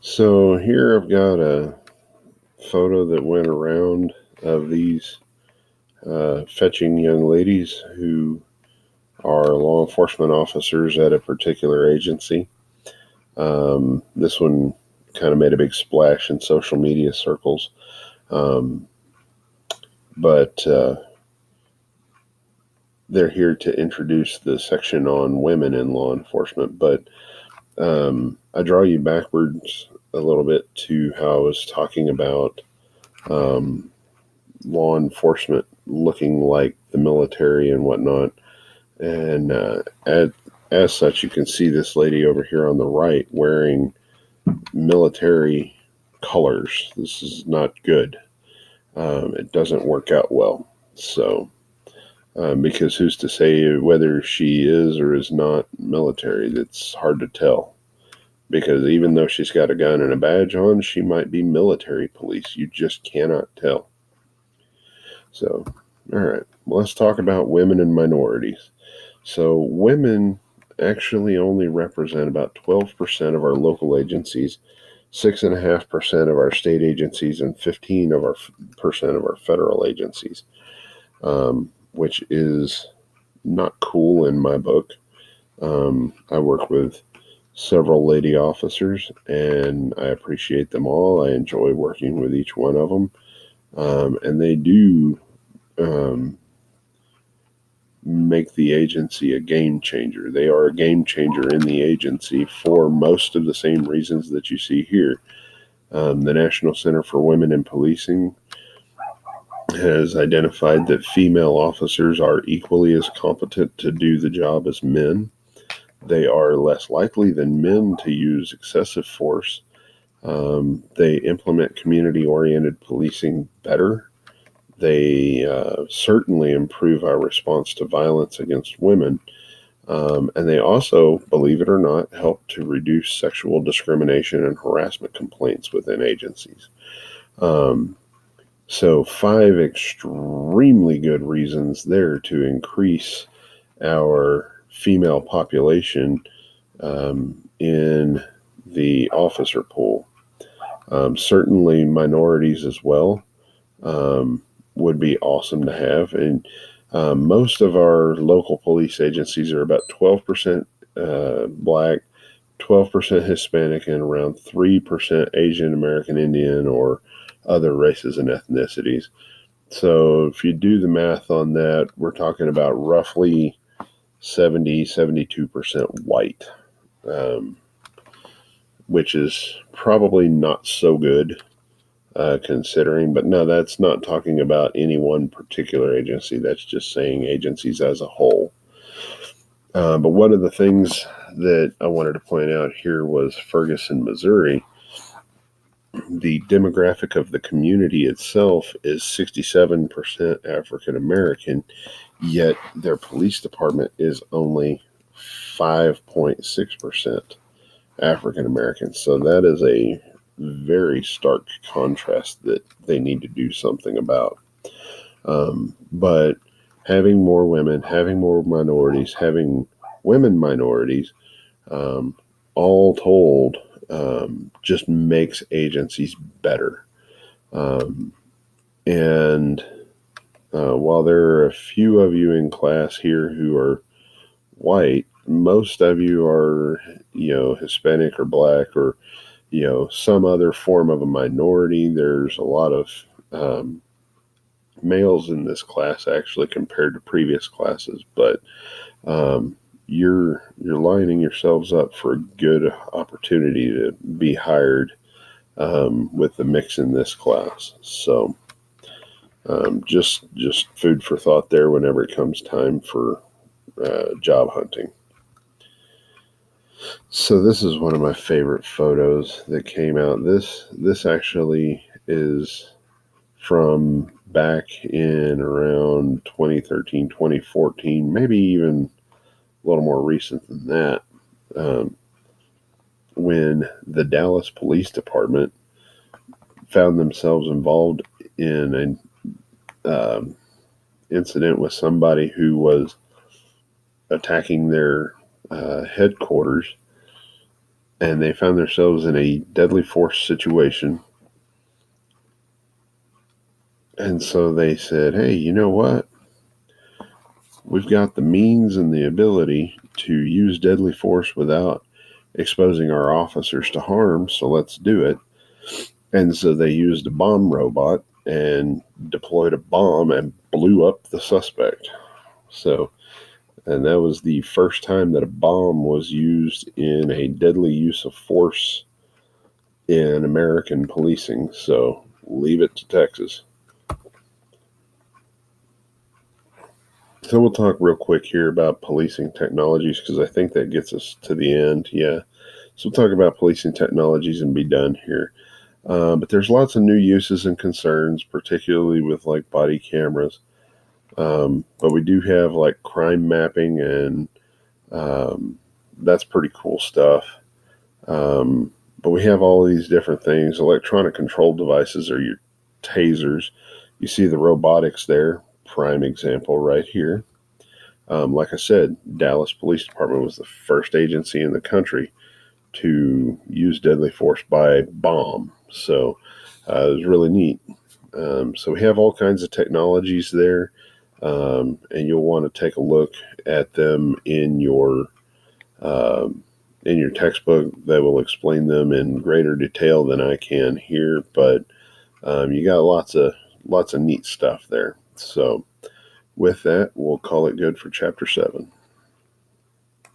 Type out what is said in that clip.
So here I've got a photo that went around of these fetching young ladies who are law enforcement officers at a particular agency. This one kind of made a big splash in social media circles, um, but they're here to introduce the section on women in law enforcement. But I draw you backwards a little bit to how I was talking about um, law enforcement looking like the military and whatnot. And as such, you can see this lady over here on the right wearing military colors. This is not good. It doesn't work out well. So, because who's to say whether she is or is not military? That's hard to tell. Because even though she's got a gun and a badge on, she might be military police. You just cannot tell. So, all right, well, let's talk about women and minorities. So, women actually only represent about 12% of our local agencies, 6.5% of our state agencies, and 15 of our percent of our federal agencies, which is not cool in my book. I work with several lady officers, and I appreciate them all. I enjoy working with each one of them, and they do um, make the agency a game changer. They are a game changer in the agency for most of the same reasons that you see here. The National Center for Women in Policing has identified that female officers are equally as competent to do the job as men. They are less likely than men to use excessive force. They implement community oriented policing better. They certainly improve our response to violence against women. And they also, believe it or not, help to reduce sexual discrimination and harassment complaints within agencies. Um, so, five extremely good reasons there to increase our female population in the officer pool. Certainly, minorities as well would be awesome to have. And most of our local police agencies are about 12% black, 12% Hispanic, and around 3% Asian American Indian or other races and ethnicities. So if you do the math on that, we're talking about roughly 72% white, um, which is probably not so good considering. But no, that's not talking about any one particular agency. That's just saying agencies as a whole. But one of the things that I wanted to point out here was Ferguson, Missouri. The demographic of the community itself is 67% African American, yet their police department is only 5.6% African American. So that is a very stark contrast that they need to do something about. But having more women, having more minorities, having women minorities, um, all told, just makes agencies better. Um, and while there are a few of you in class here who are white, most of you are, Hispanic or black or, some other form of a minority. There's a lot of um, males in this class actually compared to previous classes, but um, you're lining yourselves up for a good opportunity to be hired with the mix in this class. So just food for thought there whenever it comes time for job hunting. So this is one of my favorite photos that came out. This actually is from back in around 2013, 2014, maybe even a little more recent than that, um, when the Dallas Police Department found themselves involved in an incident with somebody who was attacking their headquarters and they found themselves in a deadly force situation. And so they said, hey, you know what? We've got the means and the ability to use deadly force without exposing our officers to harm, so let's do it. And so they used a bomb robot and deployed a bomb and blew up the suspect. So, and that was the first time that a bomb was used in a deadly use of force in American policing. So, leave it to Texas. So, we'll talk real quick here about policing technologies because I think that gets us to the end. Yeah. So, we'll talk about policing technologies and be done here. But there's lots of new uses and concerns, particularly with like body cameras. But we do have like crime mapping, and that's pretty cool stuff. But we have all these different things. Electronic control devices are your tasers. You see the robotics there, prime example right here. Like I said, Dallas Police Department was the first agency in the country to use deadly force by bomb. So it was really neat. So we have all kinds of technologies there, and you'll want to take a look at them in your textbook. That will explain them in greater detail than I can here, but you got lots of neat stuff there. So with that, we'll call it good for Chapter 7.